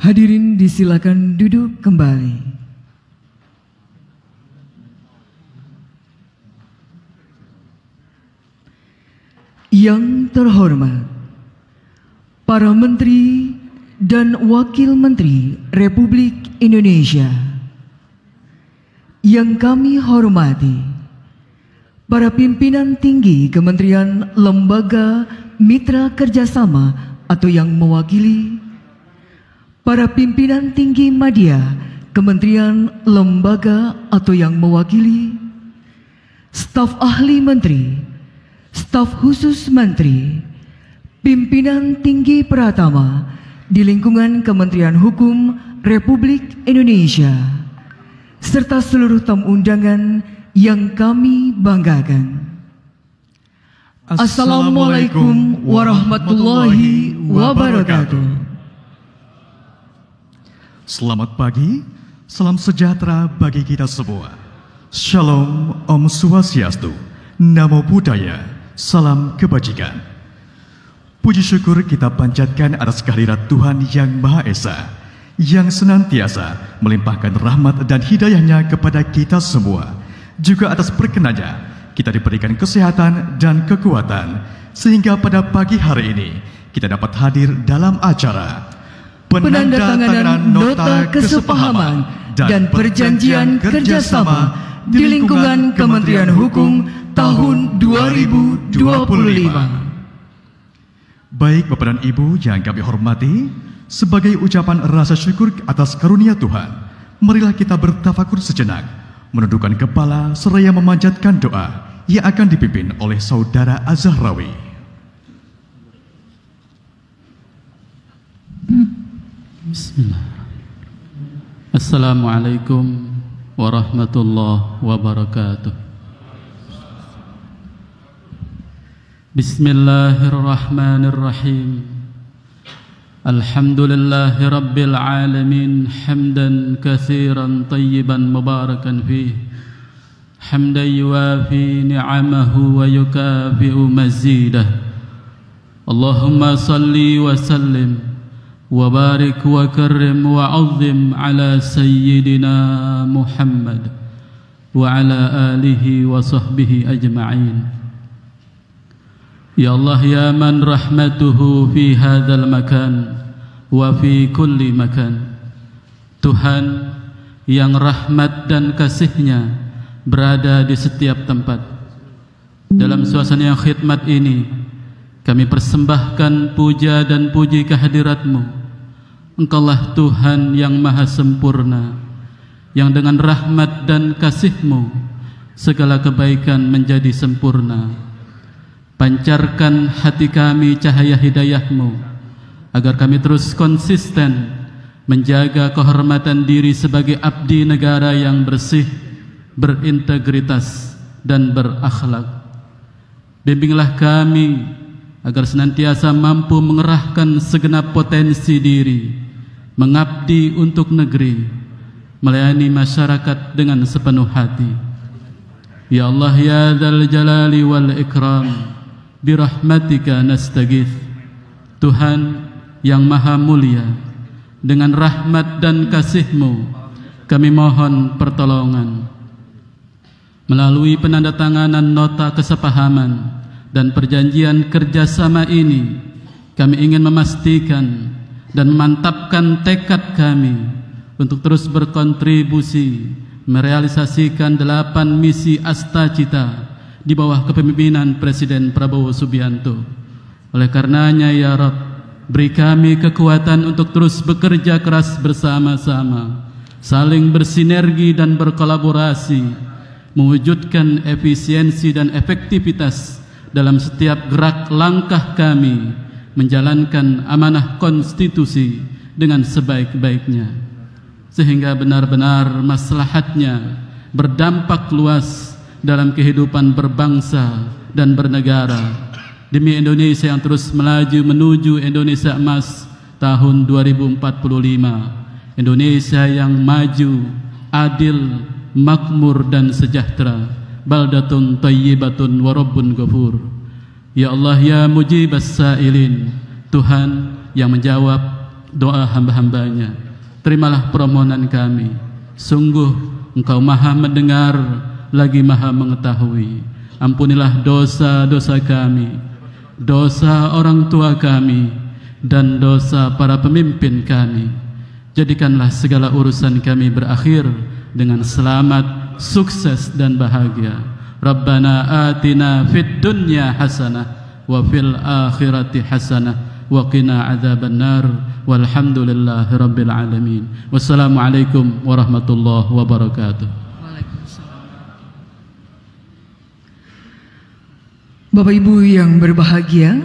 Hadirin disilakan duduk kembali. Yang terhormat, para Menteri dan Wakil Menteri Republik Indonesia. Yang kami hormati, para pimpinan tinggi Kementerian Lembaga Mitra Kerjasama atau yang mewakili, para pimpinan tinggi Madya Kementerian Lembaga atau yang mewakili, staf ahli menteri, staf khusus menteri, pimpinan tinggi Pratama di lingkungan Kementerian Hukum Republik Indonesia, serta seluruh tamu undangan yang kami banggakan. Assalamualaikum warahmatullahi wabarakatuh. Selamat pagi, salam sejahtera bagi kita semua. Shalom, Om Swastiastu, Namo Buddhaya, salam kebajikan. Puji syukur kita panjatkan atas kehadirat Tuhan Yang Maha Esa, yang senantiasa melimpahkan rahmat dan hidayahnya kepada kita semua. Juga atas perkenannya kita diberikan kesehatan dan kekuatan, sehingga pada pagi hari ini kita dapat hadir dalam acara penandatanganan nota kesepahaman dan perjanjian kerjasama di lingkungan Kementerian Hukum tahun 2025. Baik Bapak dan Ibu yang kami hormati, sebagai ucapan rasa syukur atas karunia Tuhan, marilah kita bertafakur sejenak, menundukkan kepala seraya memanjatkan doa yang akan dipimpin oleh Saudara Az-Zahrawi. Bismillah. Assalamualaikum warahmatullahi wabarakatuh. Bismillahirrahmanirrahim. Alhamdulillahi rabbil alamin, hamdan katsiran tayyiban mubarakan fih, hamdan yuwafi ni'amahu wa yukafi'u mazidah. Allahumma salli wa sallim wa barik wa karrim wa azim ala sayyidina Muhammad wa ala alihi wa sahbihi ajma'in. Ya Allah, ya man rahmatuhu fi hadzal makan wa fi kulli makan. Tuhan yang rahmat dan kasih-Nya berada di setiap tempat. Dalam suasana yang khidmat ini, kami persembahkan puja dan puji kehadirat-Mu. Engkaulah Tuhan yang maha sempurna, yang dengan rahmat dan kasih-Mu segala kebaikan menjadi sempurna. Pancarkan hati kami cahaya hidayah-Mu, agar kami terus konsisten menjaga kehormatan diri sebagai abdi negara yang bersih, berintegritas, dan berakhlak. Bimbinglah kami agar senantiasa mampu mengerahkan segenap potensi diri, mengabdi untuk negeri, melayani masyarakat dengan sepenuh hati. Ya Allah, ya Dzal Jalali wal Ikram, birahmatika nastaghith. Tuhan yang maha mulia, dengan rahmat dan kasih-Mu kami mohon pertolongan. Melalui penandatanganan nota kesepahaman dan perjanjian kerjasama ini, kami ingin memastikan dan memantapkan tekad kami untuk terus berkontribusi merealisasikan 8 misi Astacita di bawah kepemimpinan Presiden Prabowo Subianto. Oleh karenanya ya Rabb, beri kami kekuatan untuk terus bekerja keras bersama-sama, saling bersinergi dan berkolaborasi, mewujudkan efisiensi dan efektivitas dalam setiap gerak langkah kami, menjalankan amanah konstitusi dengan sebaik-baiknya, sehingga benar-benar maslahatnya berdampak luas dalam kehidupan berbangsa dan bernegara, demi Indonesia yang terus melaju menuju Indonesia Emas tahun 2045, Indonesia yang maju, adil, makmur dan sejahtera, baldatun thayyibatun wa rabbun ghafur. Ya Allah, ya mujibas sa'ilin, Tuhan yang menjawab doa hamba-hambanya. Terimalah permohonan kami. Sungguh Engkau maha mendengar lagi maha mengetahui. Ampunilah dosa-dosa kami, dosa orang tua kami, dan dosa para pemimpin kami. Jadikanlah segala urusan kami berakhir dengan selamat, sukses dan bahagia. Rabbana atina fid dunya hasanah wa fil akhirati hasanah wa qina adzabannar walhamdulillahi rabbil alamin. Wassalamualaikum warahmatullahi wabarakatuh. Bapak Ibu yang berbahagia,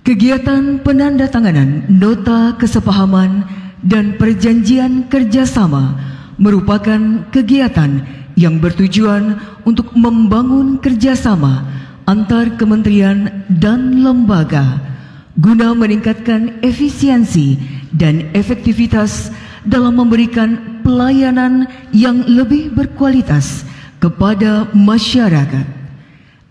kegiatan penandatanganan nota kesepahaman dan perjanjian kerjasama merupakan kegiatan yang bertujuan untuk membangun kerjasama antar kementerian dan lembaga guna meningkatkan efisiensi dan efektivitas dalam memberikan pelayanan yang lebih berkualitas kepada masyarakat.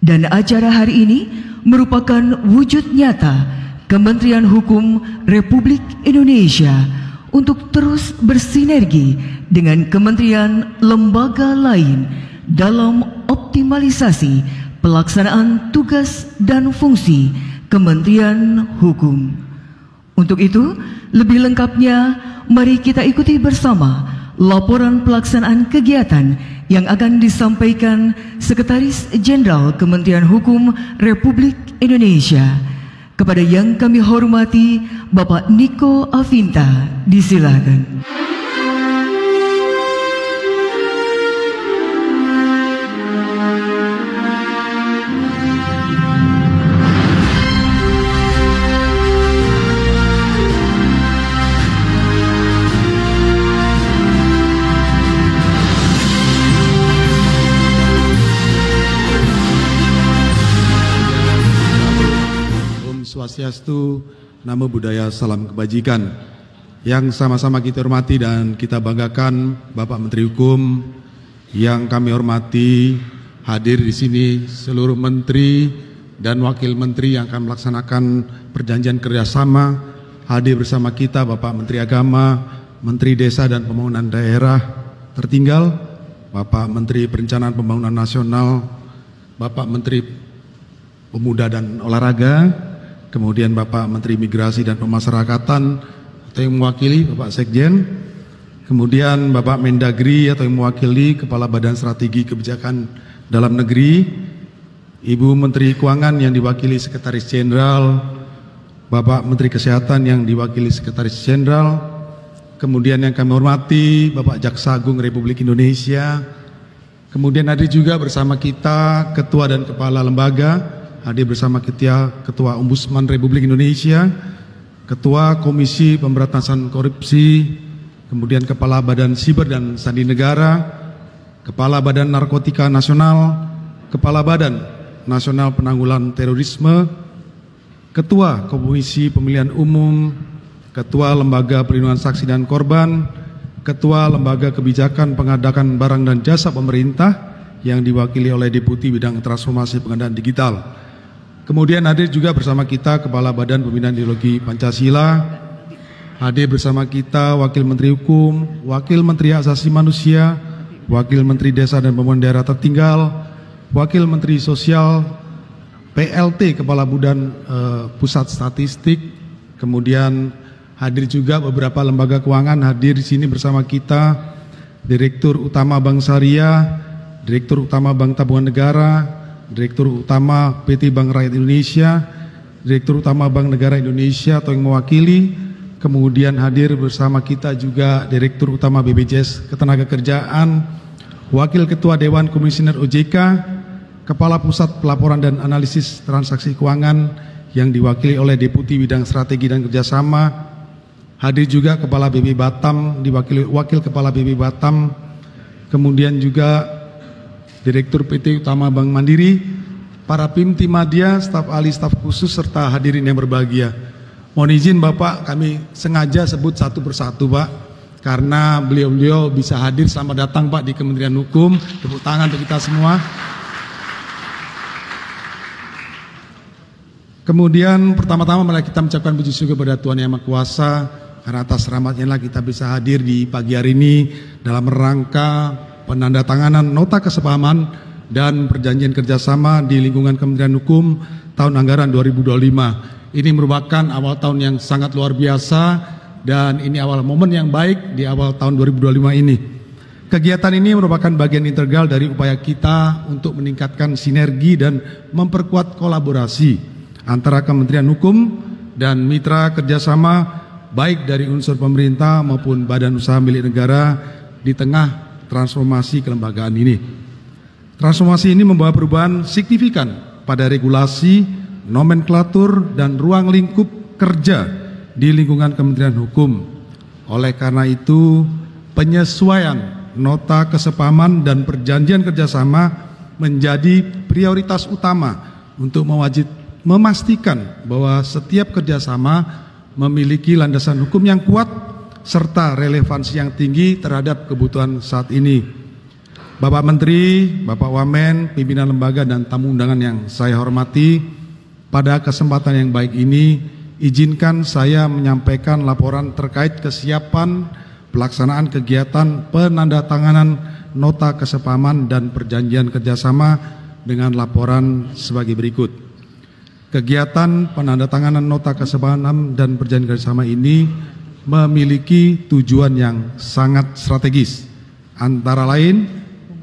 Dan acara hari ini merupakan wujud nyata Kementerian Hukum Republik Indonesia untuk terus bersinergi dengan kementerian lembaga lain dalam optimalisasi pelaksanaan tugas dan fungsi Kementerian Hukum. Untuk itu, lebih lengkapnya mari kita ikuti bersama laporan pelaksanaan kegiatan yang akan disampaikan Sekretaris Jenderal Kementerian Hukum Republik Indonesia. Kepada yang kami hormati Bapak Niko Afinta, disilakan. Swastiastu, Namo Buddhaya, salam kebajikan. Yang sama-sama kita hormati dan kita banggakan Bapak Menteri Hukum, yang kami hormati, hadir di sini seluruh menteri dan wakil menteri yang akan melaksanakan perjanjian kerjasama. Hadir bersama kita Bapak Menteri Agama, Menteri Desa dan Pembangunan Daerah Tertinggal, Bapak Menteri Perencanaan Pembangunan Nasional, Bapak Menteri Pemuda dan Olahraga, kemudian Bapak Menteri Migrasi dan Pemasyarakatan atau yang mewakili Bapak Sekjen, kemudian Bapak Mendagri atau yang mewakili Kepala Badan Strategi Kebijakan Dalam Negeri, Ibu Menteri Keuangan yang diwakili Sekretaris Jenderal, Bapak Menteri Kesehatan yang diwakili Sekretaris Jenderal, kemudian yang kami hormati Bapak Jaksa Agung Republik Indonesia, kemudian hadir juga bersama kita Ketua dan Kepala Lembaga, hadir bersama kita Ketua Ombudsman Republik Indonesia, Ketua Komisi Pemberantasan Korupsi, kemudian Kepala Badan Siber dan Sandi Negara, Kepala Badan Narkotika Nasional, Kepala Badan Nasional Penanggulangan Terorisme, Ketua Komisi Pemilihan Umum, Ketua Lembaga Perlindungan Saksi dan Korban, Ketua Lembaga Kebijakan Pengadaan Barang dan Jasa Pemerintah yang diwakili oleh Deputi Bidang Transformasi Pengadaan Digital. Kemudian hadir juga bersama kita Kepala Badan Pembinaan Ideologi Pancasila, hadir bersama kita Wakil Menteri Hukum, Wakil Menteri Hak Asasi Manusia, Wakil Menteri Desa dan Pembangunan Daerah Tertinggal, Wakil Menteri Sosial, PLT Kepala Badan Pusat Statistik, kemudian hadir juga beberapa lembaga keuangan hadir di sini bersama kita, Direktur Utama Bank Syariah, Direktur Utama Bank Tabungan Negara, Direktur Utama PT Bank Rakyat Indonesia, Direktur Utama Bank Negara Indonesia atau yang mewakili, kemudian hadir bersama kita juga Direktur Utama BPJS Ketenagakerjaan, Wakil Ketua Dewan Komisioner OJK, Kepala Pusat Pelaporan dan Analisis Transaksi Keuangan yang diwakili oleh Deputi Bidang Strategi dan Kerjasama, hadir juga Kepala BB Batam, diwakili Wakil Kepala BB Batam, kemudian juga Direktur PT Utama Bank Mandiri, para PIM tim media, staf ahli, staf khusus, serta hadirin yang berbahagia. Mohon izin Bapak, kami sengaja sebut satu persatu Pak, karena beliau-beliau bisa hadir. Selamat datang Pak di Kementerian Hukum. Tepuk tangan untuk kita semua. Kemudian pertama-tama mari kita mengucapkan puji syukur kepada Tuhan Yang Maha Kuasa karena atas rahmatnya lah kita bisa hadir di pagi hari ini dalam rangka penandatanganan nota kesepahaman dan perjanjian kerjasama di lingkungan Kementerian Hukum tahun anggaran 2025. Ini merupakan awal tahun yang sangat luar biasa dan ini awal momen yang baik di awal tahun 2025 ini. Kegiatan ini merupakan bagian integral dari upaya kita untuk meningkatkan sinergi dan memperkuat kolaborasi antara Kementerian Hukum dan mitra kerjasama baik dari unsur pemerintah maupun badan usaha milik negara di tengah transformasi kelembagaan ini. Transformasi ini membawa perubahan signifikan pada regulasi, nomenklatur, dan ruang lingkup kerja di lingkungan Kementerian Hukum. Oleh karena itu, penyesuaian nota kesepahaman dan perjanjian kerjasama menjadi prioritas utama untuk memastikan bahwa setiap kerjasama memiliki landasan hukum yang kuat serta relevansi yang tinggi terhadap kebutuhan saat ini. Bapak Menteri, Bapak Wamen, pimpinan lembaga dan tamu undangan yang saya hormati, pada kesempatan yang baik ini izinkan saya menyampaikan laporan terkait kesiapan pelaksanaan kegiatan penandatanganan nota kesepahaman dan perjanjian kerjasama dengan laporan sebagai berikut. Kegiatan penandatanganan nota kesepahaman dan perjanjian kerjasama ini memiliki tujuan yang sangat strategis. Antara lain,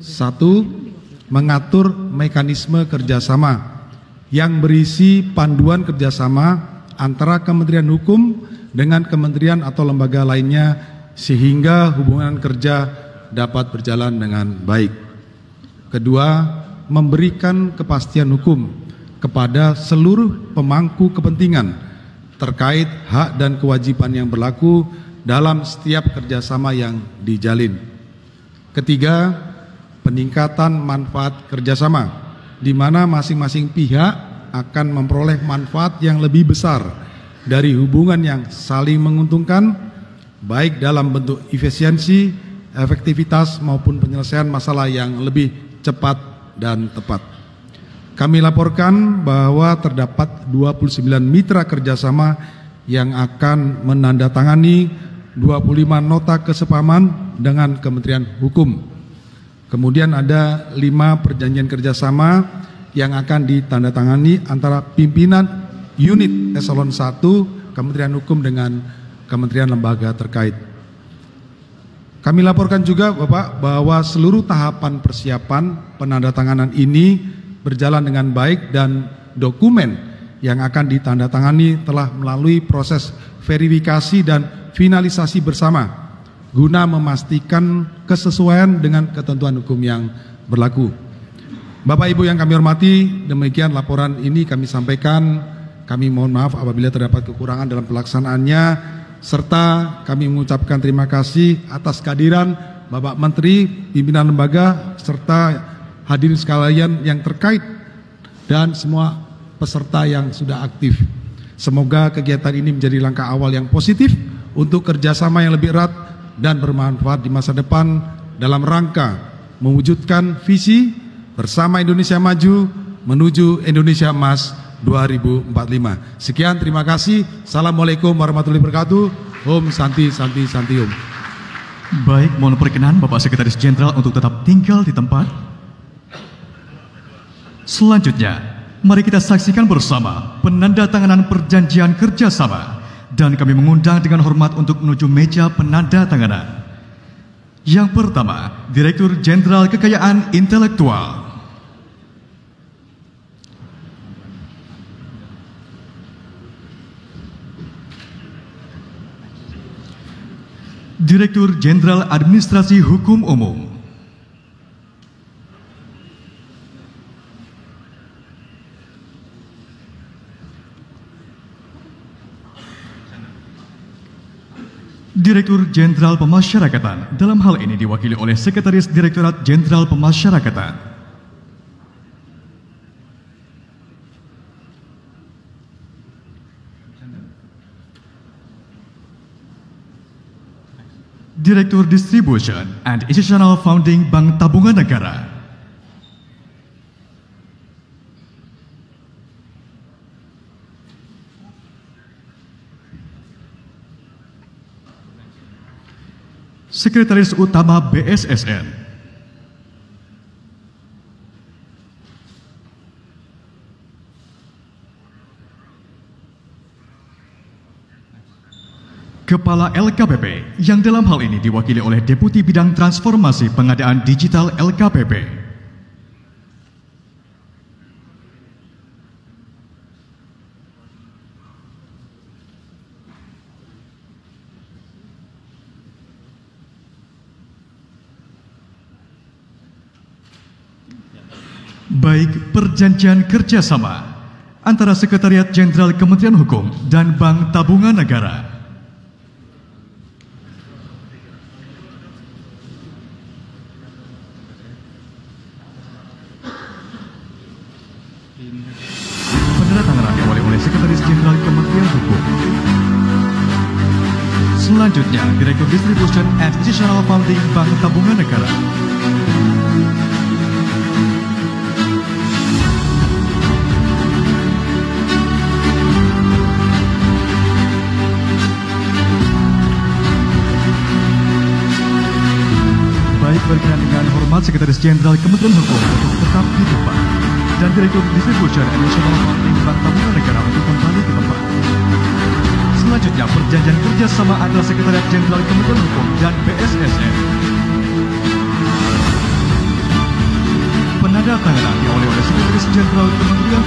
1. Mengatur mekanisme kerjasama yang berisi panduan kerjasama antara Kementerian Hukum dengan kementerian atau lembaga lainnya sehingga hubungan kerja dapat berjalan dengan baik. Kedua, memberikan kepastian hukum kepada seluruh pemangku kepentingan terkait hak dan kewajiban yang berlaku dalam setiap kerjasama yang dijalin. Ketiga, peningkatan manfaat kerjasama, di mana masing-masing pihak akan memperoleh manfaat yang lebih besar dari hubungan yang saling menguntungkan, baik dalam bentuk efisiensi, efektivitas maupun penyelesaian masalah yang lebih cepat dan tepat. Kami laporkan bahwa terdapat 29 mitra kerjasama yang akan menandatangani 25 nota kesepahaman dengan Kementerian Hukum. Kemudian ada 5 perjanjian kerjasama yang akan ditandatangani antara pimpinan unit eselon 1 Kementerian Hukum dengan kementerian lembaga terkait. Kami laporkan juga Bapak bahwa seluruh tahapan persiapan penandatanganan ini berjalan dengan baik dan dokumen yang akan ditandatangani telah melalui proses verifikasi dan finalisasi bersama guna memastikan kesesuaian dengan ketentuan hukum yang berlaku. Bapak Ibu yang kami hormati, demikian laporan ini kami sampaikan. Kami mohon maaf apabila terdapat kekurangan dalam pelaksanaannya, serta kami mengucapkan terima kasih atas kehadiran Bapak Menteri, pimpinan lembaga, serta hadirin sekalian yang terkait dan semua peserta yang sudah aktif. Semoga kegiatan ini menjadi langkah awal yang positif untuk kerjasama yang lebih erat dan bermanfaat di masa depan dalam rangka mewujudkan visi bersama Indonesia Maju menuju Indonesia Emas 2045. Sekian, terima kasih. Assalamualaikum warahmatullahi wabarakatuh. Om Santi Santi Santi Om. Baik, mohon perkenan Bapak Sekretaris Jenderal untuk tetap tinggal di tempat. Selanjutnya, mari kita saksikan bersama penandatanganan perjanjian kerjasama dan kami mengundang dengan hormat untuk menuju meja penandatanganan. Yang pertama, Direktur Jenderal Kekayaan Intelektual. Direktur Jenderal Administrasi Hukum Umum. Direktur Jenderal Pemasyarakatan, dalam hal ini diwakili oleh Sekretaris Direktorat Jenderal Pemasyarakatan. Direktur Distribution and Institutional Founding Bank Tabungan Negara. Sekretaris Utama BSSN. Kepala LKPP yang dalam hal ini diwakili oleh Deputi Bidang Transformasi Pengadaan Digital LKPP. Baik perjanjian kerjasama antara Sekretariat Jenderal Kementerian Hukum dan Bank Tabungan Negara. Penandatanganan diawali oleh Sekretaris Jenderal Kementerian Hukum. Selanjutnya, Direktur Distribution and Institutional Funding Bank Tabungan Negara. Berkenan dengan hormat Sekretaris Jenderal Kementerian Hukum untuk tetap di tempat dan Direktur Distribution and Institutional Funding Bank Tabungan Negara untuk kembali ke tempat. Selanjutnya, perjanjian kerjasama antara Sekretariat Jenderal Kementerian Hukum dan BSSN. Penandatanganan diawali oleh Sekretaris Jenderal Kementerian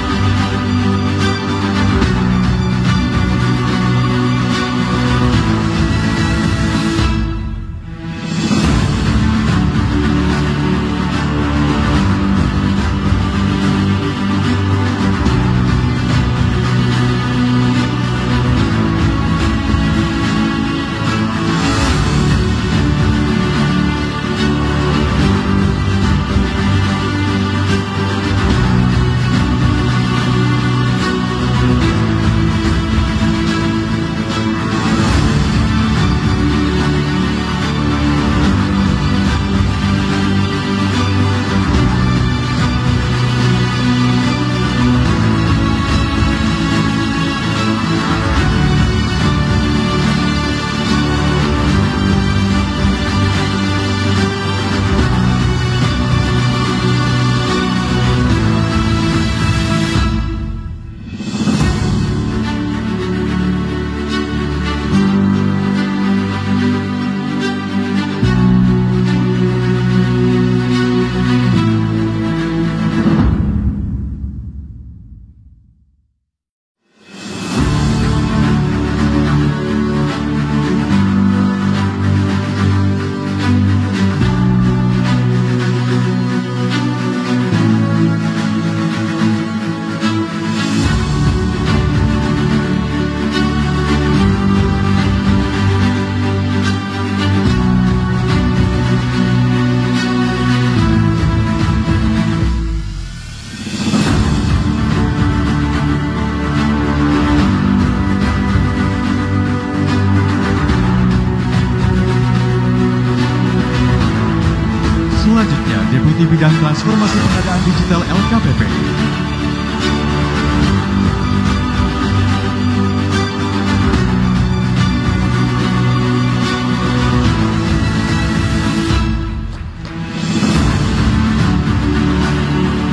Deputi Bidang Transformasi Pengadaan Digital LKPP.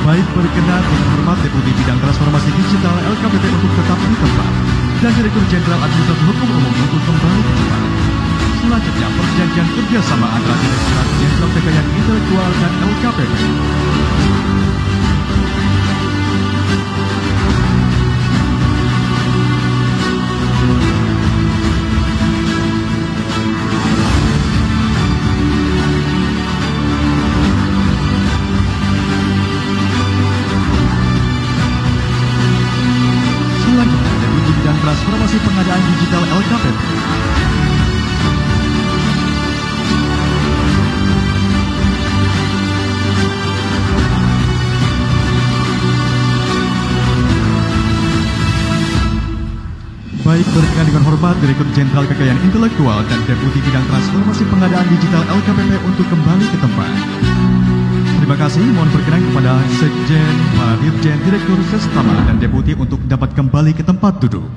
Baik, berkenan dengan hormat Deputi Bidang Transformasi Digital LKPP untuk tetap di tempat dan Direktur Jenderal Administrasi Hukum Umum untuk kembali ke tempat. Selanjutnya, perjanjian kerjasama antara Direktorat Jenderal Kekayaan Intelektual dan LKPP. Selanjutnya, Deputi Bidang Transformasi Pengadaan Digital LKPP. Baik, berkenan dengan hormat Direktur Jenderal Kekayaan Intelektual dan Deputi Bidang Transformasi Pengadaan Digital LKPP untuk kembali ke tempat. Terima kasih, mohon berkenan kepada Sekjen, para Dirjen, Direktur Sestama, dan Deputi untuk dapat kembali ke tempat duduk.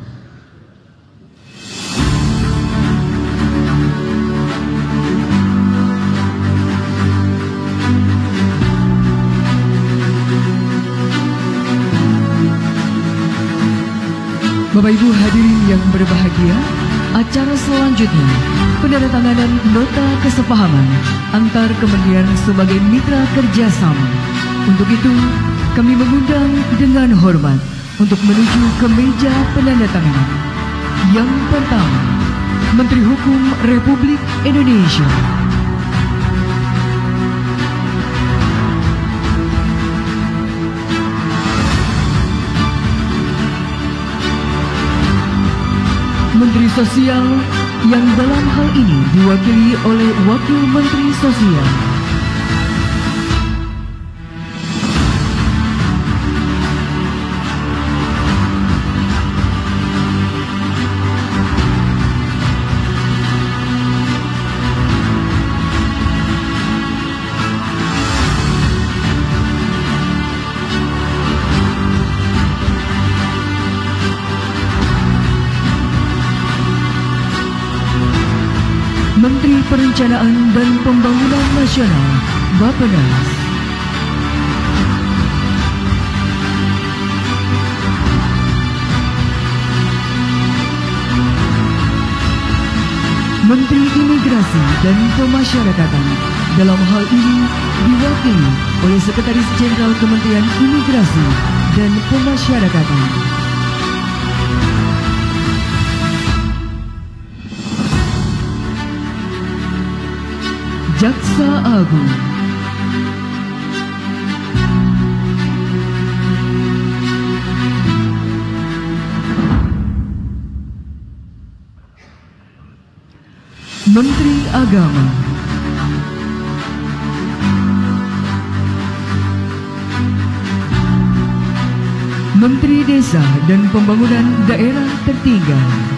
Bapak Ibu hadirin yang berbahagia, acara selanjutnya penandatanganan nota kesepahaman antar kementerian sebagai mitra kerjasama. Untuk itu, kami mengundang dengan hormat untuk menuju ke meja penandatanganan. Yang pertama, Menteri Hukum Republik Indonesia. Menteri Sosial yang dalam hal ini diwakili oleh Wakil Menteri Sosial. Menteri Perencanaan dan Pembangunan Nasional, Bappenas. Menteri Imigrasi dan Pemasyarakatan, dalam hal ini diwakili oleh Sekretaris Jenderal Kementerian Imigrasi dan Pemasyarakatan. Jaksa Agung. Menteri Agama. Menteri Desa dan Pembangunan Daerah Tertinggal.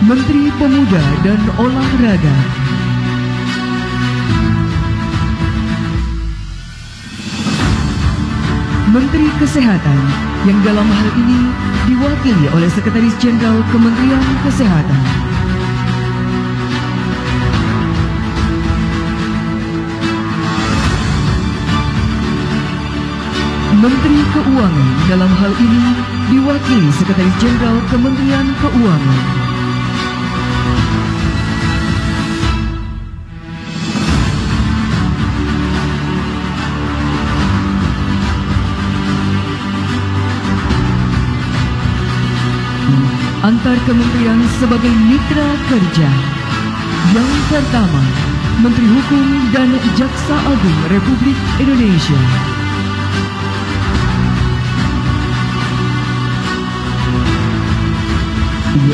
Menteri Pemuda dan Olahraga. Menteri Kesehatan yang dalam hal ini diwakili oleh Sekretaris Jenderal Kementerian Kesehatan. Menteri Keuangan dalam hal ini diwakili Sekretaris Jenderal Kementerian Keuangan. Antar kementerian sebagai mitra kerja. Yang pertama, Menteri Hukum dan Jaksa Agung Republik Indonesia.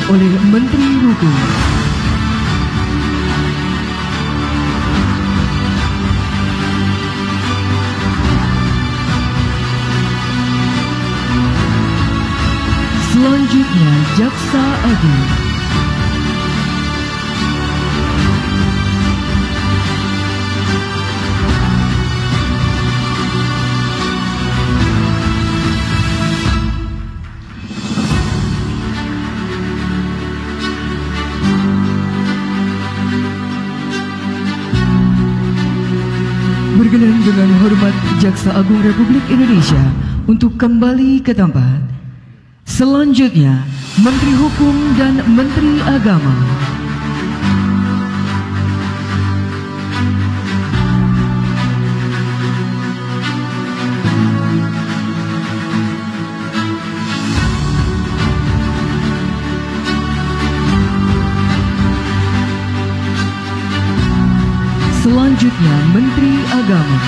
Oleh Menteri Hukum. Selanjutnya, Jaksa Agung. Berkenan dengan hormat Jaksa Agung Republik Indonesia untuk kembali ke tempat. Selanjutnya, Menteri Hukum dan Menteri Agama. Selanjutnya, Menteri Agama.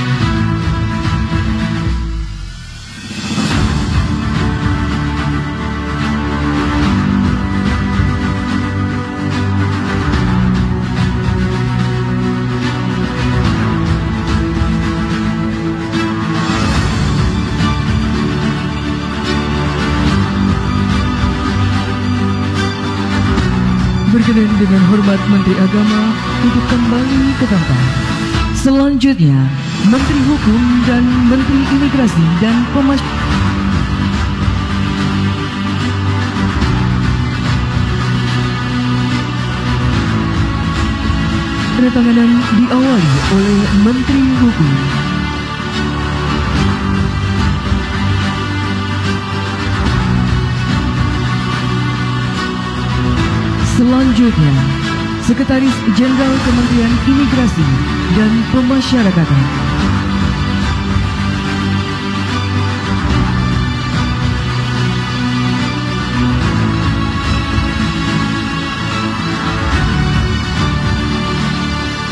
Berkenan dengan hormat Menteri Agama untuk kembali ke tempat. Selanjutnya, Menteri Hukum dan Menteri Imigrasi dan Pemasyarakatan. Penandatanganan diawali oleh Menteri Hukum. Selanjutnya, Sekretaris Jenderal Kementerian Imigrasi dan Pemasyarakatan.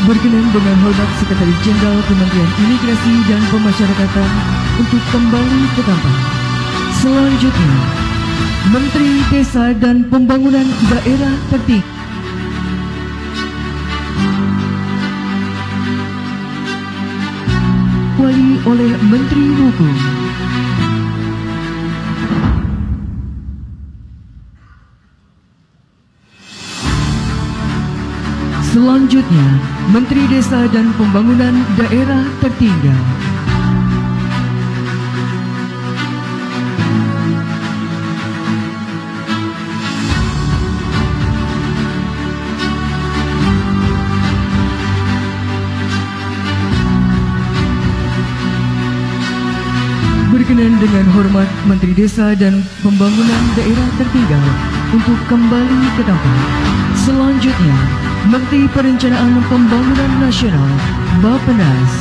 Berkenan dengan hormat Sekretaris Jenderal Kementerian Imigrasi dan Pemasyarakatan untuk kembali ke tempat. Selanjutnya, Menteri Desa dan Pembangunan Daerah tertinggi. Wali oleh Menteri Hukum. Selanjutnya, Menteri Desa dan Pembangunan Daerah tertinggal. Berkenan dengan hormat Menteri Desa dan Pembangunan Daerah tertinggal untuk kembali ke tempat. Selanjutnya, Menteri Perencanaan Pembangunan Nasional Bappenas.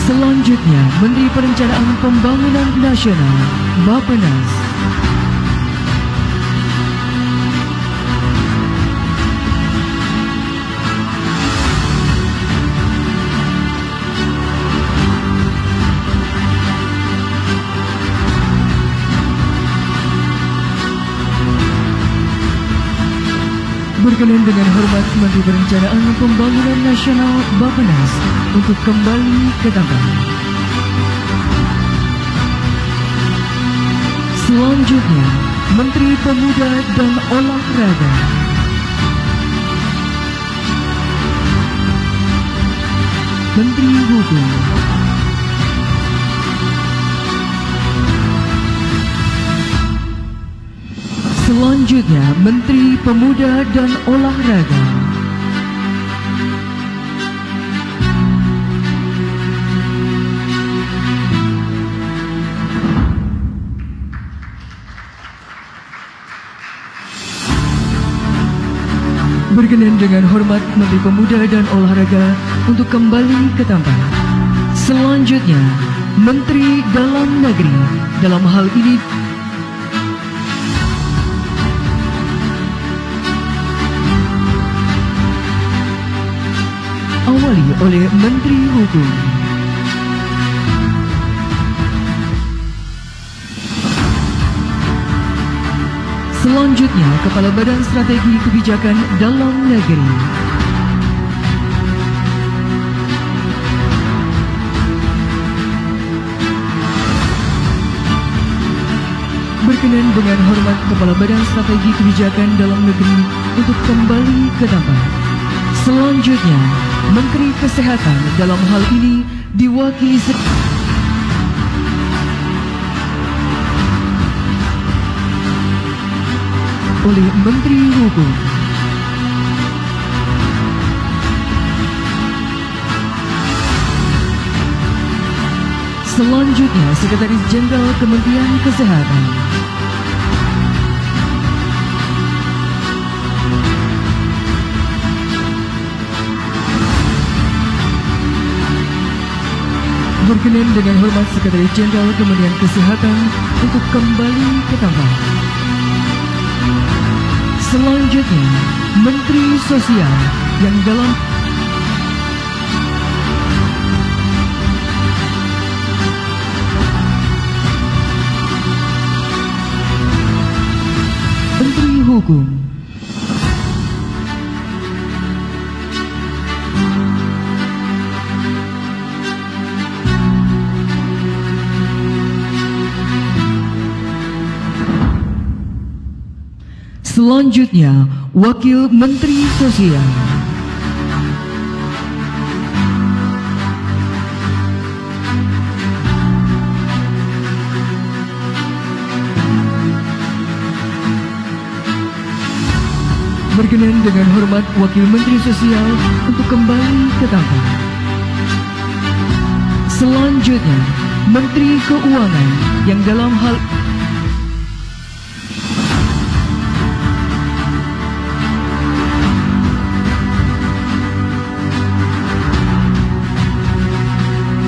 Selanjutnya, Menteri Perencanaan Pembangunan Nasional Bappenas. Berkenan dengan hormat Menteri Perencanaan Pembangunan Nasional Bappenas untuk kembali ke tempat. Selanjutnya, Menteri Pemuda dan Olahraga. Menteri Hukum. Selanjutnya, Menteri Pemuda dan Olahraga. Berkenan dengan hormat Menteri Pemuda dan Olahraga untuk kembali ke tempat. Selanjutnya, Menteri Dalam Negeri, dalam hal ini awali oleh Menteri Hukum. Selanjutnya, Kepala Badan Strategi Kebijakan Dalam Negeri. Berkenan dengan hormat Kepala Badan Strategi Kebijakan Dalam Negeri untuk kembali ke tempat. Selanjutnya, Menteri Kesehatan, dalam hal ini diwakili oleh Menteri Hukum. Selanjutnya, Sekretaris Jenderal Kementerian Kesehatan. Berkenan dengan hormat Sekretaris Jenderal Kementerian Kesehatan untuk kembali ke tempat. Selanjutnya, Menteri Sosial yang dalam Menteri Hukum. Selanjutnya, Wakil Menteri Sosial. Berkenan dengan hormat Wakil Menteri Sosial untuk kembali ke tempat. Selanjutnya, Menteri Keuangan yang dalam hal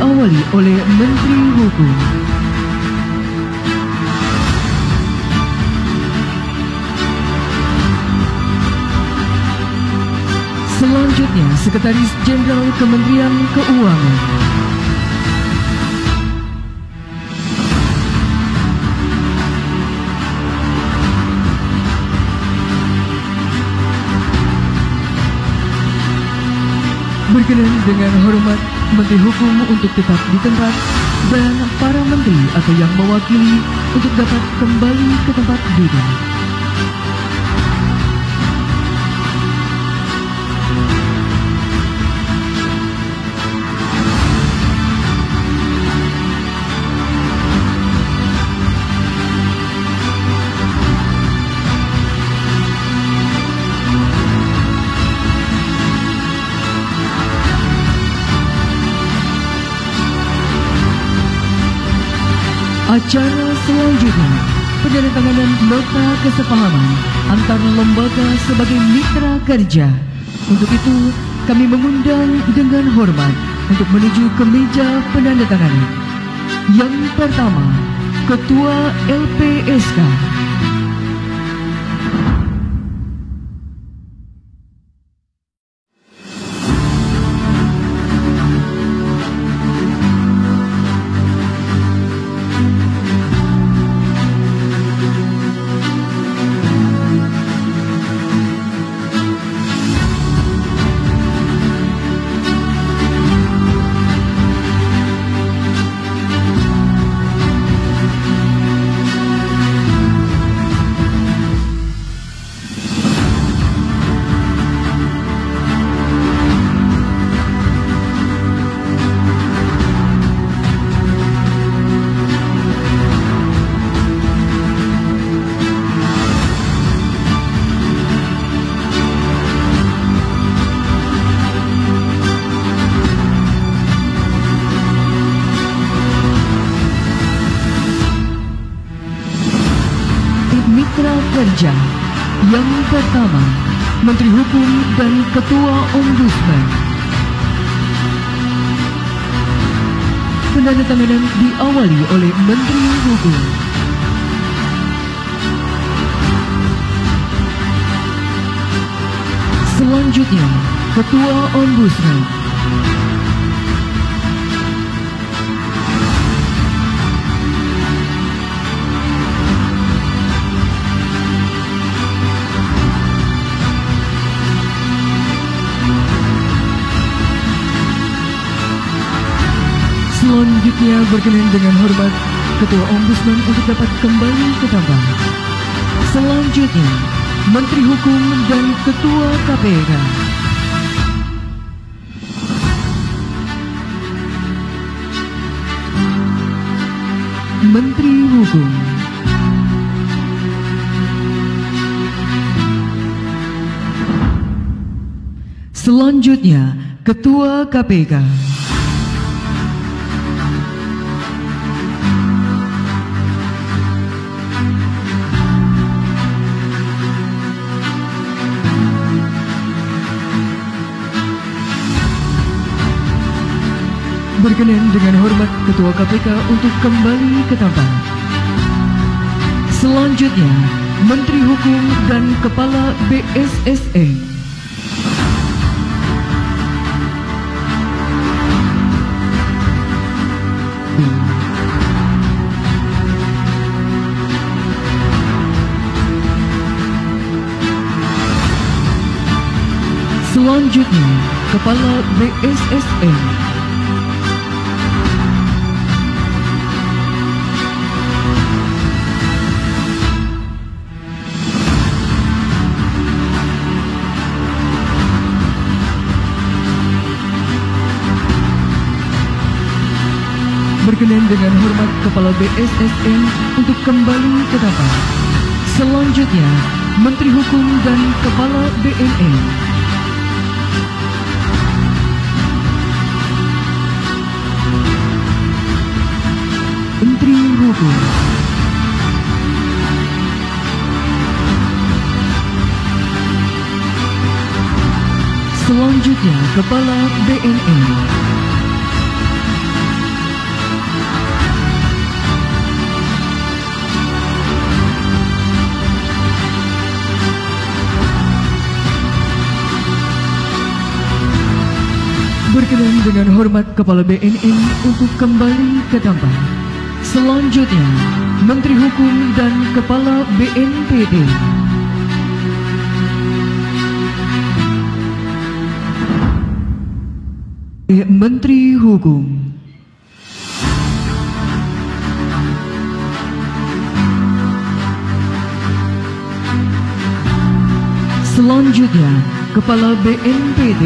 awali oleh Menteri Hukum. Selanjutnya, Sekretaris Jenderal Kementerian Keuangan. Berkenan dengan hormat Menteri Hukum untuk tetap di tempat dan para menteri atau yang mewakili untuk dapat kembali ke tempat duduk. Acara selanjutnya, penandatanganan nota kesepahaman antar lembaga sebagai mitra kerja. Untuk itu, kami mengundang dengan hormat untuk menuju ke meja penandatanganan. Yang pertama, Ketua LPSK. Mitra kerja yang pertama, Menteri Hukum dan Ketua Ombudsman. Penandatanganan diawali oleh Menteri Hukum. Selanjutnya, Ketua Ombudsman. Selanjutnya, berkenan dengan hormat Ketua Ombudsman untuk dapat kembali ke tempat. Selanjutnya, Menteri Hukum dan Ketua KPK. Menteri Hukum. Selanjutnya, Ketua KPK. Berkenan dengan hormat Ketua KPK untuk kembali ke tempat. Selanjutnya, Menteri Hukum dan Kepala BSSN. Selanjutnya, Kepala BSSN. Berkenan dengan hormat Kepala BSSN untuk kembali ke tempat. Selanjutnya, Menteri Hukum dan Kepala BNN. Menteri Hukum. Selanjutnya Kepala BNN. Berkenan dengan hormat Kepala BNN untuk kembali ke tempat. Selanjutnya Menteri Hukum dan Kepala BNPB. Menteri Hukum. Selanjutnya Kepala BNPB.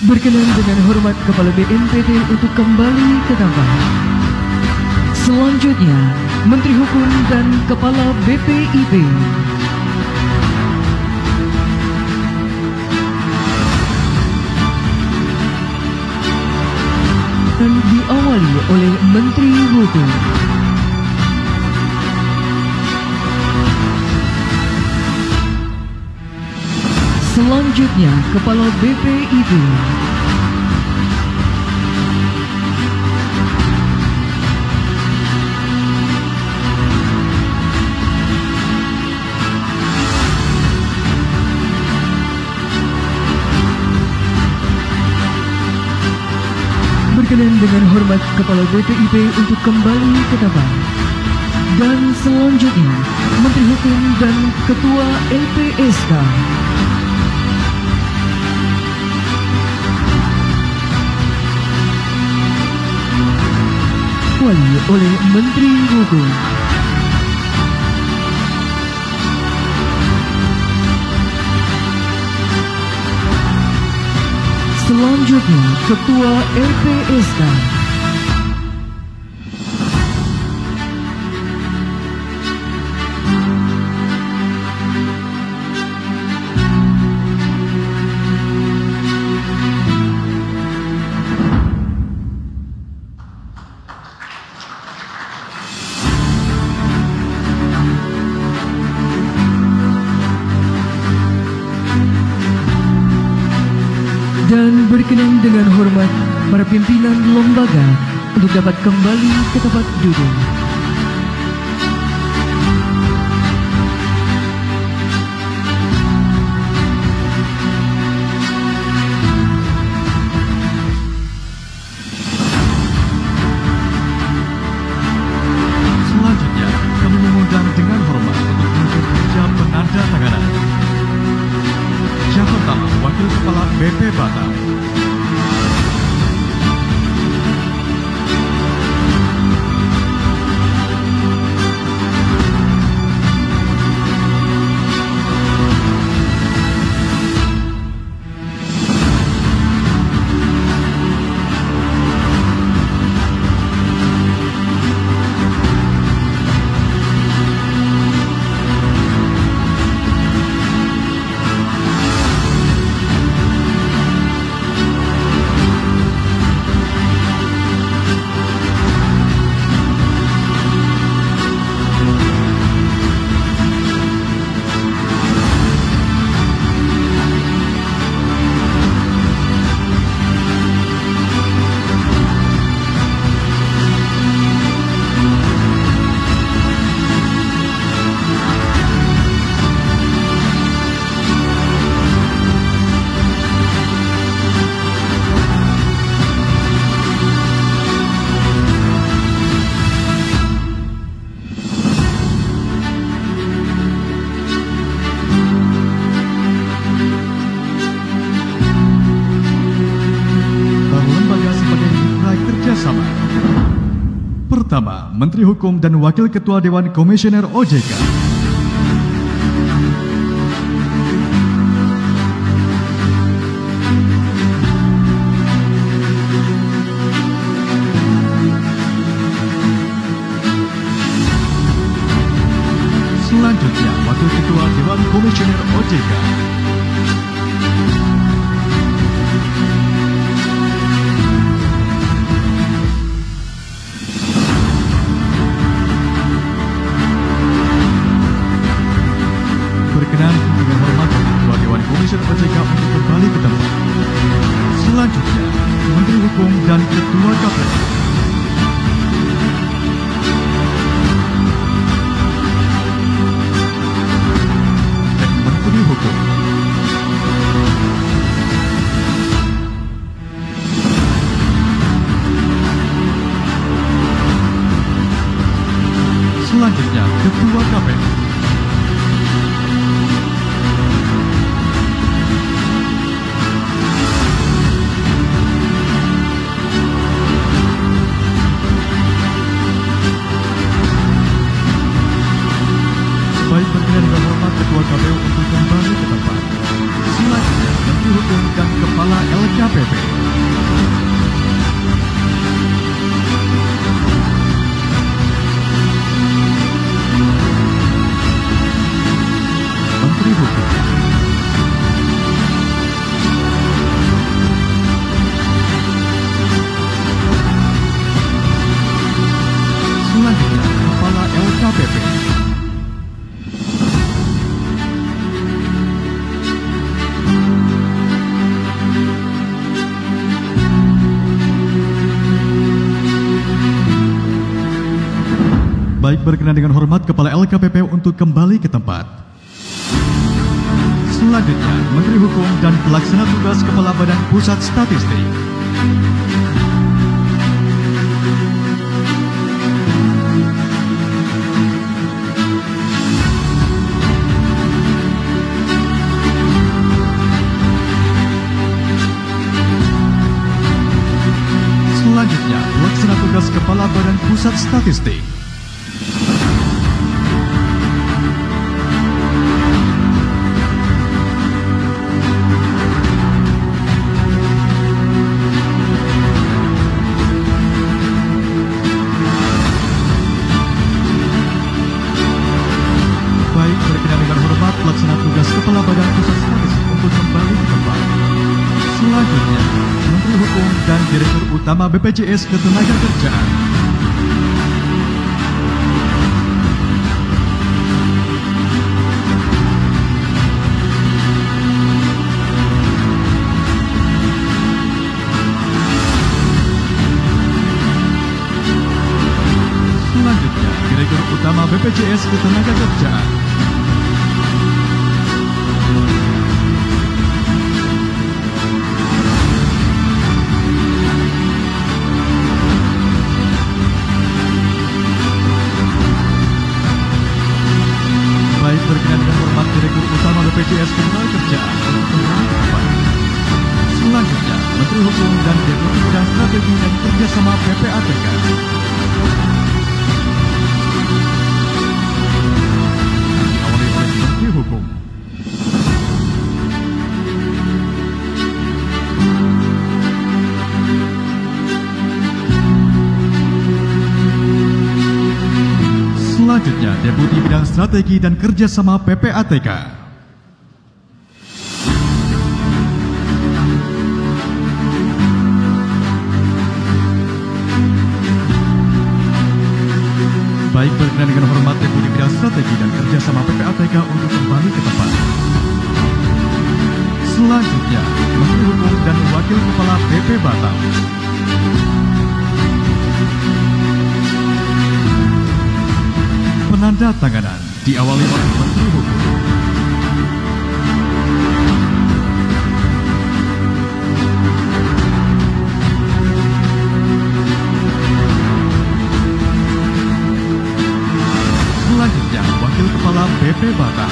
Berkenan dengan hormat Kepala BNPB untuk kembali ke tempat. Selanjutnya Menteri Hukum dan Kepala BPIB. Dan diawali oleh Menteri Hukum. Selanjutnya Kepala BPIB. Berkenan dengan hormat Kepala BPIB untuk kembali ke tempat. Dan selanjutnya Menteri Hukum dan Ketua LPSK. Oleh Menteri Hukum. Selanjutnya Ketua LPSK. Dan berkenan dengan hormat para pimpinan lembaga untuk dapat kembali ke tempat duduk. Selanjutnya, kami mengundang dengan hormat untuk menuntut kerja penanda tanganan. Yang pertama, Wakil Kepala BP Batam. Pertama, Menteri Hukum dan Wakil Ketua Dewan Komisioner OJK. Komisioner OJK. Berkenan dengan hormat Ketua Dewan Komisioner OJK untuk kembali ke tempat. Selanjutnya, Menteri Hukum dan Ketua KPU. Dan Menteri Hukum. Selanjutnya, Ketua KPU. Baik, berkenan dengan hormat Ketua KPU untuk kembali ke tempat. Selanjutnya, Menteri Hukum dan Kepala LKPP. Menteri Hukum. Selanjutnya, Kepala LKPP. Baik, berkenan dengan hormat Kepala LKPP untuk kembali ke tempat. Selanjutnya, Menteri Hukum dan Pelaksana Tugas Kepala Badan Pusat Statistik. Selanjutnya, Pelaksana Tugas Kepala Badan Pusat Statistik. Baik, berkenan dengan hormat Pelaksana Tugas Kepala Badan Pusat Statistik untuk kembali ke tempat. Selanjutnya, Menteri Hukum dan Direktur Utama BPJS Ketenagakerjaan. Selanjutnya, Direktur Utama BPJS Ketenagakerjaan. Baik, berkenan dengan hormat Direktur Utama BPJS Ketenagakerjaan untuk kembali ke tempat. Selanjutnya, Menteri Hukum dan Deputi Bidang Strategi dan Kerjasama PPATK. Diawali oleh Menteri Hukum. Selanjutnya, Deputi Bidang Strategi dan Kerjasama PPATK. Baik, berkenan dengan hormat Deputi Bidang Strategi dan Kerjasama PPATK untuk kembali ke tempat. Selanjutnya, Menteri Hukum dan Wakil Kepala BP Batam. Penanda tanganan diawali oleh Menteri Hukum. Selanjutnya, Wakil Kepala BP Batam.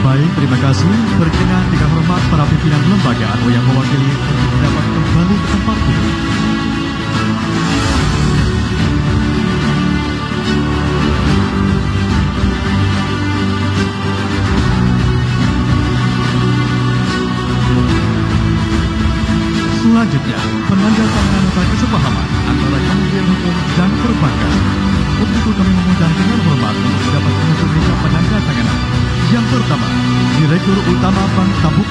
Baik, terima kasih. Berkenan dengan hormat para pimpinan lembaga atau yang mewakili untuk dapat kembali ke tempat duduk. pertama, Direktur Utama Bank Tabuk.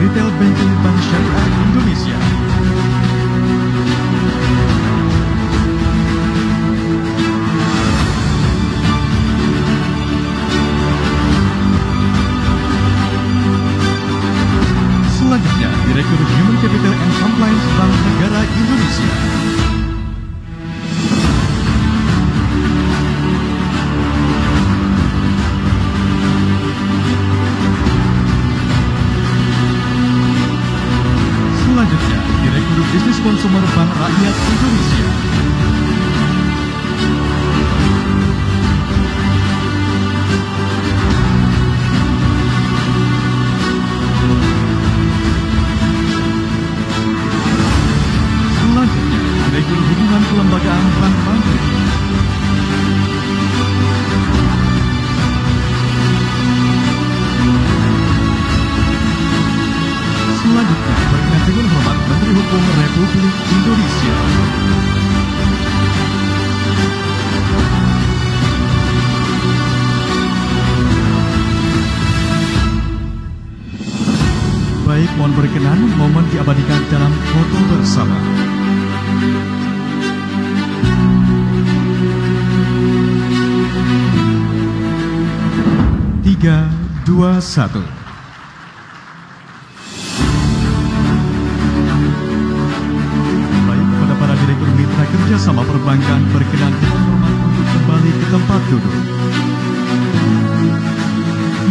Retail Banking Bank Syariah Indonesia. Selanjutnya, Direktur Human Capital and Compliance Bank Negara Indonesia. Selanjutnya, Direktur Bisnis Konsumer Bank Rakyat Indonesia. Selanjutnya, Direktur Hubungan Kelembagaan Bank Mandiri. Selanjutnya, berkenan dengan hormat Menteri Hukum Republik Indonesia. Baik, mohon berkenan momen diabadikan dalam foto bersama. Tiga, dua, satu. Direktur Mitra Kerjasama Perbankan berkenan dengan hormat untuk kembali ke tempat duduk.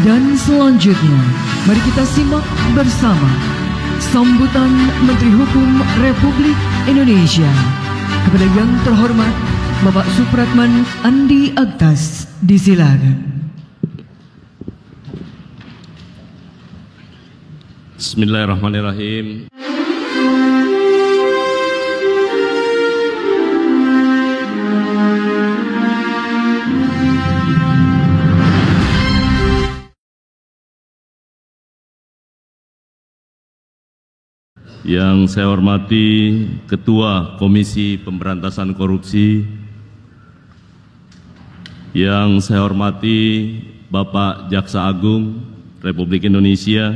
Dan selanjutnya, mari kita simak bersama sambutan Menteri Hukum Republik Indonesia kepada yang terhormat Bapak Supratman Andi Aktas. Disilakan. Bismillahirrahmanirrahim. Yang saya hormati Ketua Komisi Pemberantasan Korupsi, yang saya hormati Bapak Jaksa Agung Republik Indonesia,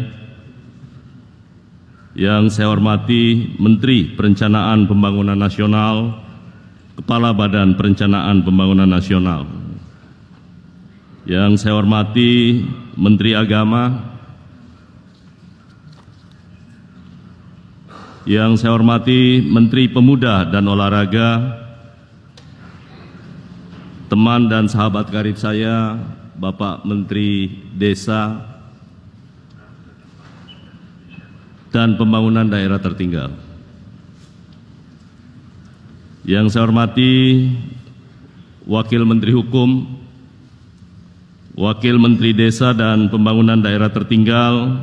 yang saya hormati Menteri Perencanaan Pembangunan Nasional, Kepala Badan Perencanaan Pembangunan Nasional, yang saya hormati Menteri Agama, yang saya hormati Menteri Pemuda dan Olahraga, teman dan sahabat karib saya, Bapak Menteri Desa dan Pembangunan Daerah Tertinggal. Yang saya hormati Wakil Menteri Hukum, Wakil Menteri Desa dan Pembangunan Daerah Tertinggal,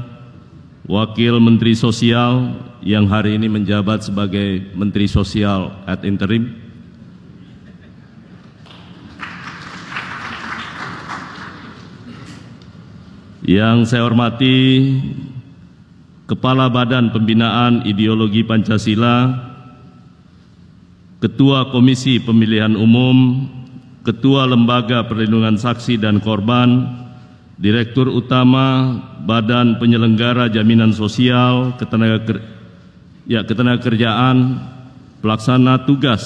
Wakil Menteri Sosial yang hari ini menjabat sebagai Menteri Sosial ad interim, yang saya hormati Kepala Badan Pembinaan Ideologi Pancasila, Ketua Komisi Pemilihan Umum, Ketua Lembaga Perlindungan Saksi dan Korban, Direktur Utama Badan Penyelenggara Jaminan Sosial, Ketenagakerjaan, Pelaksana Tugas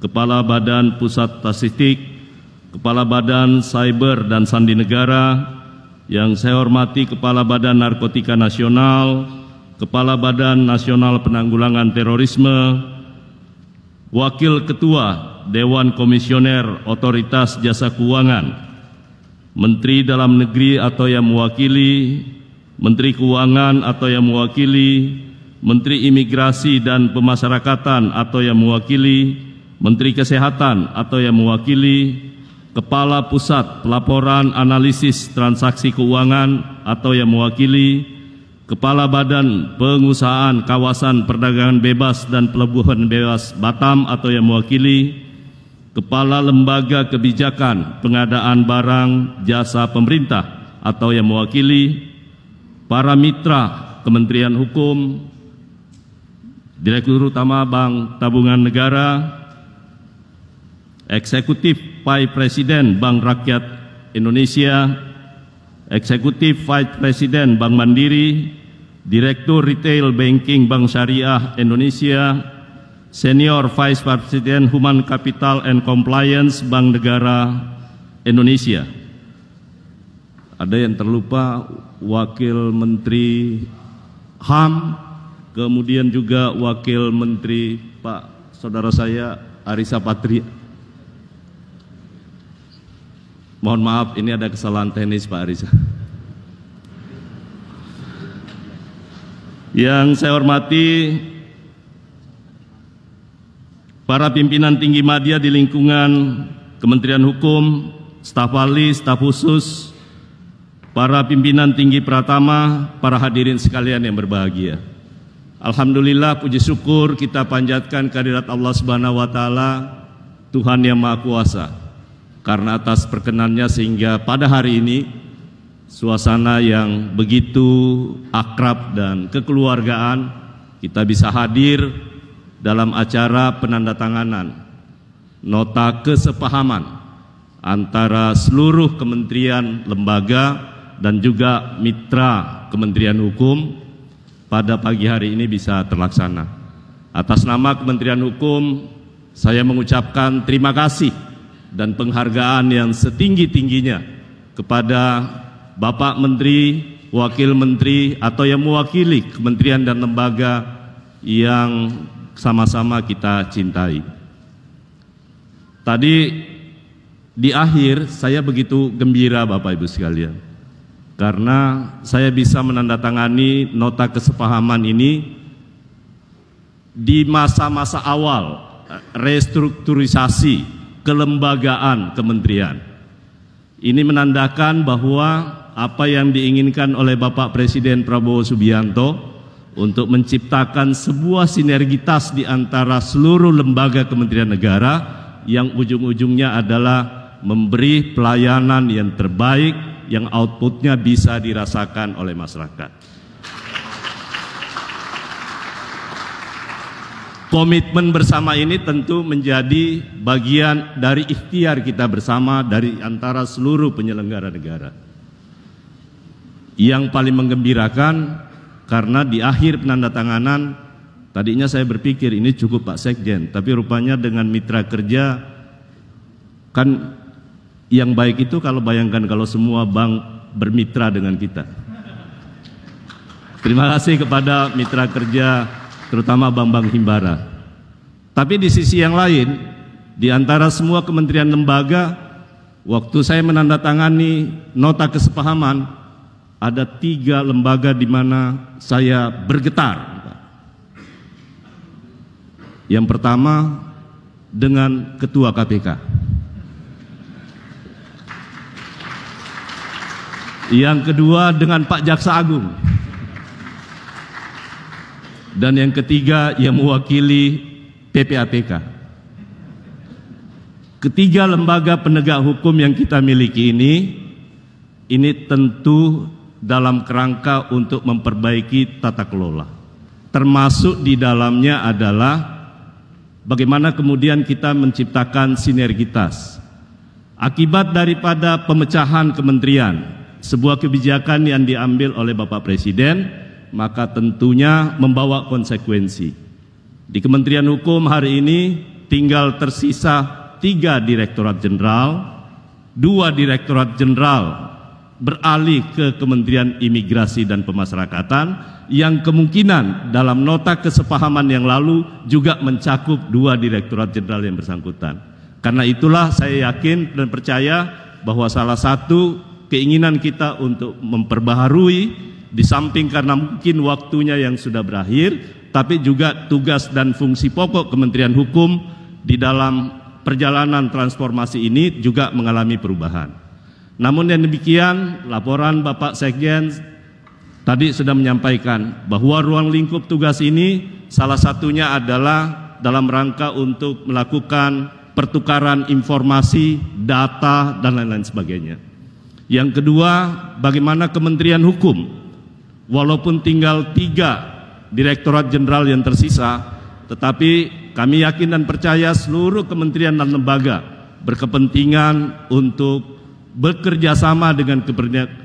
Kepala Badan Pusat Statistik, Kepala Badan Cyber dan Sandi Negara, yang saya hormati Kepala Badan Narkotika Nasional, Kepala Badan Nasional Penanggulangan Terorisme, Wakil Ketua Dewan Komisioner Otoritas Jasa Keuangan, Menteri Dalam Negeri atau yang mewakili, Menteri Keuangan atau yang mewakili, Menteri Imigrasi dan Pemasyarakatan atau yang mewakili, Menteri Kesehatan atau yang mewakili, Kepala Pusat Pelaporan Analisis Transaksi Keuangan atau yang mewakili, Kepala Badan Pengusahaan Kawasan Perdagangan Bebas dan Pelabuhan Bebas Batam atau yang mewakili, Kepala Lembaga Kebijakan Pengadaan Barang Jasa Pemerintah atau yang mewakili, para mitra Kementerian Hukum, Direktur Utama Bank Tabungan Negara, Eksekutif Vice Presiden Bank Rakyat Indonesia, Eksekutif Vice Presiden Bank Mandiri, Direktur Retail Banking Bank Syariah Indonesia, Senior Vice President Human Capital and Compliance Bank Negara Indonesia. Ada yang terlupa, Wakil Menteri HAM, kemudian juga Wakil Menteri Pak Saudara saya Arissa Patria. Mohon maaf, ini ada kesalahan teknis Pak Arissa. Yang saya hormati para pimpinan tinggi media di lingkungan Kementerian Hukum, staf ahli, staf khusus, para pimpinan tinggi Pratama, para hadirin sekalian yang berbahagia. Alhamdulillah, puji syukur kita panjatkan kehadirat Allah Subhanahu wa Ta'ala, Tuhan yang Maha Kuasa, karena atas perkenannya sehingga pada hari ini suasana yang begitu akrab dan kekeluargaan kita bisa hadir dalam acara penandatanganan nota kesepahaman antara seluruh kementerian, lembaga dan juga mitra Kementerian Hukum pada pagi hari ini bisa terlaksana. Atas nama Kementerian Hukum saya mengucapkan terima kasih dan penghargaan yang setinggi-tingginya kepada Bapak Menteri, Wakil Menteri atau yang mewakili kementerian dan lembaga yang sama-sama kita cintai. Tadi di akhir saya begitu gembira Bapak Ibu sekalian, karena saya bisa menandatangani nota kesepahaman ini di masa-masa awal restrukturisasi kelembagaan kementerian. Ini menandakan bahwa apa yang diinginkan oleh Bapak Presiden Prabowo Subianto untuk menciptakan sebuah sinergitas di antara seluruh lembaga kementerian negara yang ujung-ujungnya adalah memberi pelayanan yang terbaik yang outputnya bisa dirasakan oleh masyarakat. Komitmen bersama ini tentu menjadi bagian dari ikhtiar kita bersama dari antara seluruh penyelenggara negara. Yang paling menggembirakan karena di akhir penandatanganan, tadinya saya berpikir ini cukup Pak Sekjen, tapi rupanya dengan mitra kerja, kan yang baik itu kalau bayangkan kalau semua bank bermitra dengan kita. Terima kasih kepada mitra kerja terutama bank-bank himbara. Tapi di sisi yang lain, di antara semua kementerian lembaga, waktu saya menandatangani nota kesepahaman, ada 3 lembaga di mana saya bergetar. Yang pertama dengan Ketua KPK. Yang kedua dengan Pak Jaksa Agung. Dan yang ketiga yang mewakili PPATK. Ketiga lembaga penegak hukum yang kita miliki ini tentu dalam kerangka untuk memperbaiki tata kelola. Termasuk di dalamnya adalah bagaimana kemudian kita menciptakan sinergitas. Akibat daripada pemecahan kementerian, sebuah kebijakan yang diambil oleh Bapak Presiden, maka tentunya membawa konsekuensi. Di Kementerian Hukum hari ini tinggal tersisa 3 direktorat jenderal 2 Direktorat Jenderal beralih ke Kementerian Imigrasi dan Pemasyarakatan yang kemungkinan dalam nota kesepahaman yang lalu juga mencakup 2 Direktorat Jenderal yang bersangkutan. Karena itulah saya yakin dan percaya bahwa salah satu keinginan kita untuk memperbaharui, di samping karena mungkin waktunya yang sudah berakhir, tapi juga tugas dan fungsi pokok Kementerian Hukum di dalam perjalanan transformasi ini juga mengalami perubahan. Namun yang demikian, laporan Bapak Sekjen tadi sudah menyampaikan bahwa ruang lingkup tugas ini salah satunya adalah dalam rangka untuk melakukan pertukaran informasi, data, dan lain-lain sebagainya. Yang kedua, bagaimana Kementerian Hukum, walaupun tinggal 3 Direktorat Jenderal yang tersisa, tetapi kami yakin dan percaya seluruh kementerian dan lembaga berkepentingan untuk bekerja sama dengan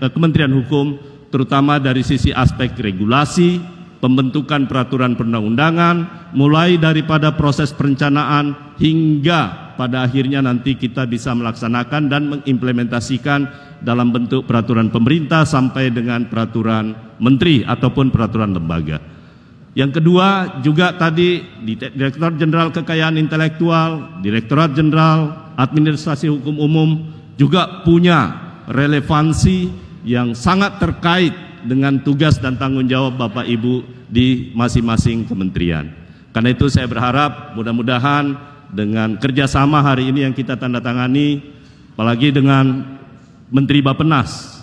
Kementerian Hukum, terutama dari sisi aspek regulasi, pembentukan peraturan perundang-undangan, mulai daripada proses perencanaan hingga pada akhirnya nanti kita bisa melaksanakan dan mengimplementasikan dalam bentuk peraturan pemerintah sampai dengan peraturan menteri ataupun peraturan lembaga. Yang kedua juga tadi di Direktorat Jenderal Kekayaan Intelektual, Direktorat Jenderal Administrasi Hukum Umum juga punya relevansi yang sangat terkait dengan tugas dan tanggung jawab Bapak Ibu di masing-masing kementerian. Karena itu saya berharap mudah-mudahan dengan kerjasama hari ini yang kita tanda tangani, apalagi dengan Menteri Bappenas.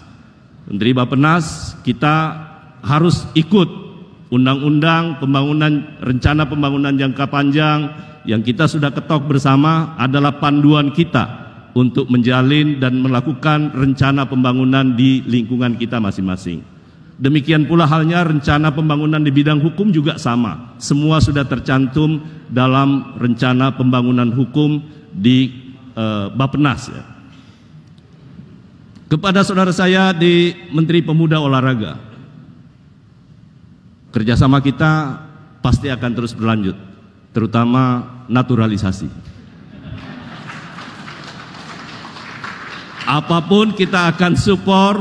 Menteri Bappenas kita harus ikut undang-undang pembangunan, rencana pembangunan jangka panjang yang kita sudah ketok bersama adalah panduan kita untuk menjalin dan melakukan rencana pembangunan di lingkungan kita masing-masing. Demikian pula halnya rencana pembangunan di bidang hukum juga sama. Semua sudah tercantum dalam rencana pembangunan hukum di Bappenas. Ya. Kepada saudara saya di Menteri Pemuda Olahraga, kerjasama kita pasti akan terus berlanjut, terutama naturalisasi. Apapun kita akan support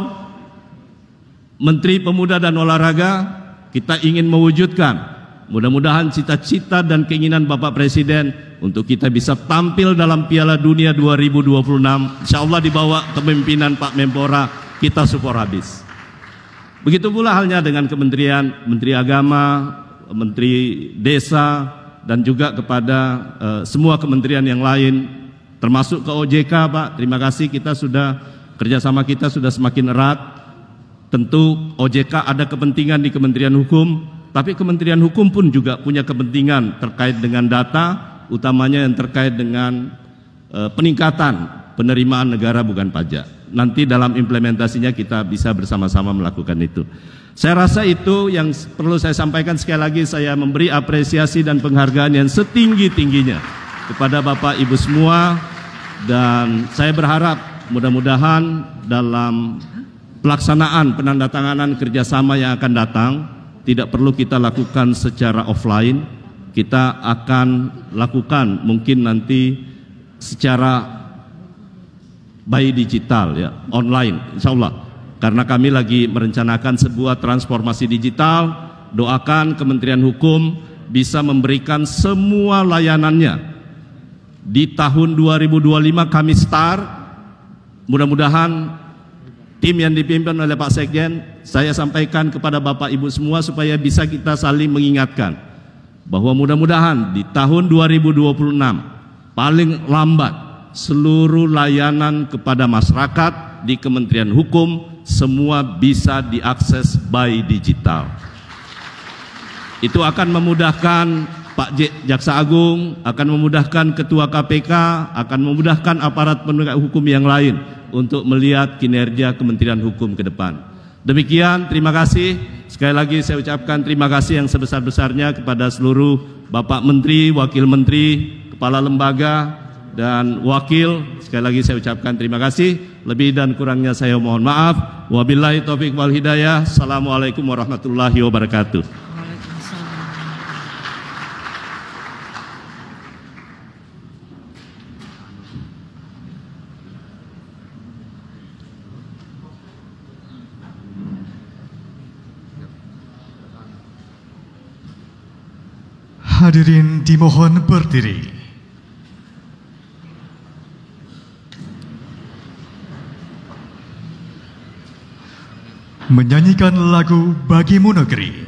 Menteri Pemuda dan Olahraga, kita ingin mewujudkan mudah-mudahan cita-cita dan keinginan Bapak Presiden untuk kita bisa tampil dalam Piala Dunia 2026. Insya Allah di bawah kepemimpinan Pak Menpora kita support habis. Begitu pula halnya dengan kementerian, Menteri Agama, Menteri Desa, dan juga kepada semua kementerian yang lain. Termasuk ke OJK, Pak, terima kasih, kita sudah kerjasama kita sudah semakin erat. Tentu OJK ada kepentingan di Kementerian Hukum, tapi Kementerian Hukum pun juga punya kepentingan terkait dengan data, utamanya yang terkait dengan peningkatan penerimaan negara bukan pajak. Nanti dalam implementasinya kita bisa bersama-sama melakukan itu. Saya rasa itu yang perlu saya sampaikan. Sekali lagi saya memberi apresiasi dan penghargaan yang setinggi-tingginya kepada Bapak Ibu semua, dan saya berharap mudah-mudahan dalam pelaksanaan penandatanganan kerjasama yang akan datang tidak perlu kita lakukan secara offline, kita akan lakukan mungkin nanti secara by digital, ya, online, insya Allah. Karena kami lagi merencanakan sebuah transformasi digital. Doakan Kementerian Hukum bisa memberikan semua layanannya. Di tahun 2025 kami start, mudah-mudahan tim yang dipimpin oleh Pak Sekjen, saya sampaikan kepada Bapak Ibu semua supaya bisa kita saling mengingatkan bahwa mudah-mudahan di tahun 2026 paling lambat seluruh layanan kepada masyarakat di Kementerian Hukum semua bisa diakses by digital. Itu akan memudahkan Pak Jaksa Agung, akan memudahkan Ketua KPK, akan memudahkan aparat penegak hukum yang lain untuk melihat kinerja Kementerian Hukum ke depan. Demikian, terima kasih. Sekali lagi saya ucapkan terima kasih yang sebesar-besarnya kepada seluruh Bapak Menteri, Wakil Menteri, Kepala Lembaga, dan Wakil. Sekali lagi saya ucapkan terima kasih. Lebih dan kurangnya saya mohon maaf. Wabillahi taufiq wal hidayah. Assalamualaikum warahmatullahi wabarakatuh. Hadirin dimohon berdiri. Menyanyikan lagu Bagimu Negeri.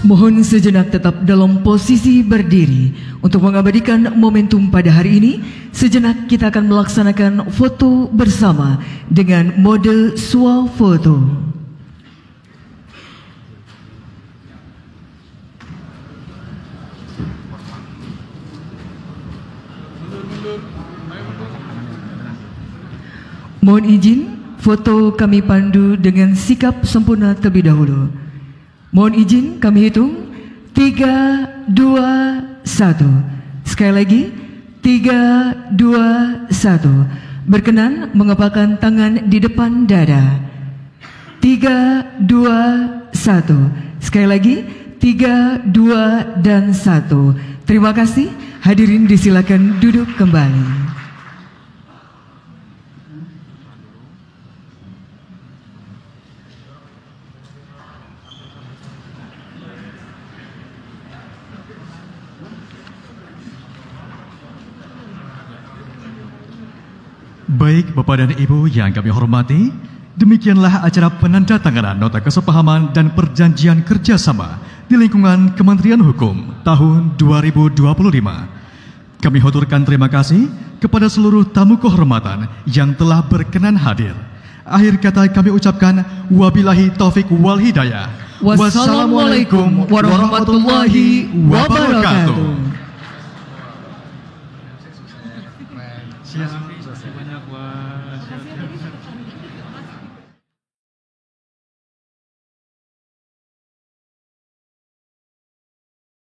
Mohon sejenak tetap dalam posisi berdiri. Untuk mengabadikan momentum pada hari ini, sejenak kita akan melaksanakan foto bersama dengan mode swafoto. Mohon izin, foto kami pandu dengan sikap sempurna terlebih dahulu. Mohon izin kami hitung 3, 2, 1. Sekali lagi 3, 2, 1. Berkenan mengepalkan tangan di depan dada. 3, 2, 1. Sekali lagi 3, 2, dan 1. Terima kasih. Hadirin disilakan duduk kembali. Baik Bapak dan Ibu yang kami hormati, demikianlah acara penandatanganan nota kesepahaman dan perjanjian kerjasama di lingkungan Kementerian Hukum tahun 2025. Kami haturkan terima kasih kepada seluruh tamu kehormatan yang telah berkenan hadir. Akhir kata kami ucapkan wabillahi taufik wal hidayah. Wassalamualaikum warahmatullahi wabarakatuh. Terima kasih banyak, Wak.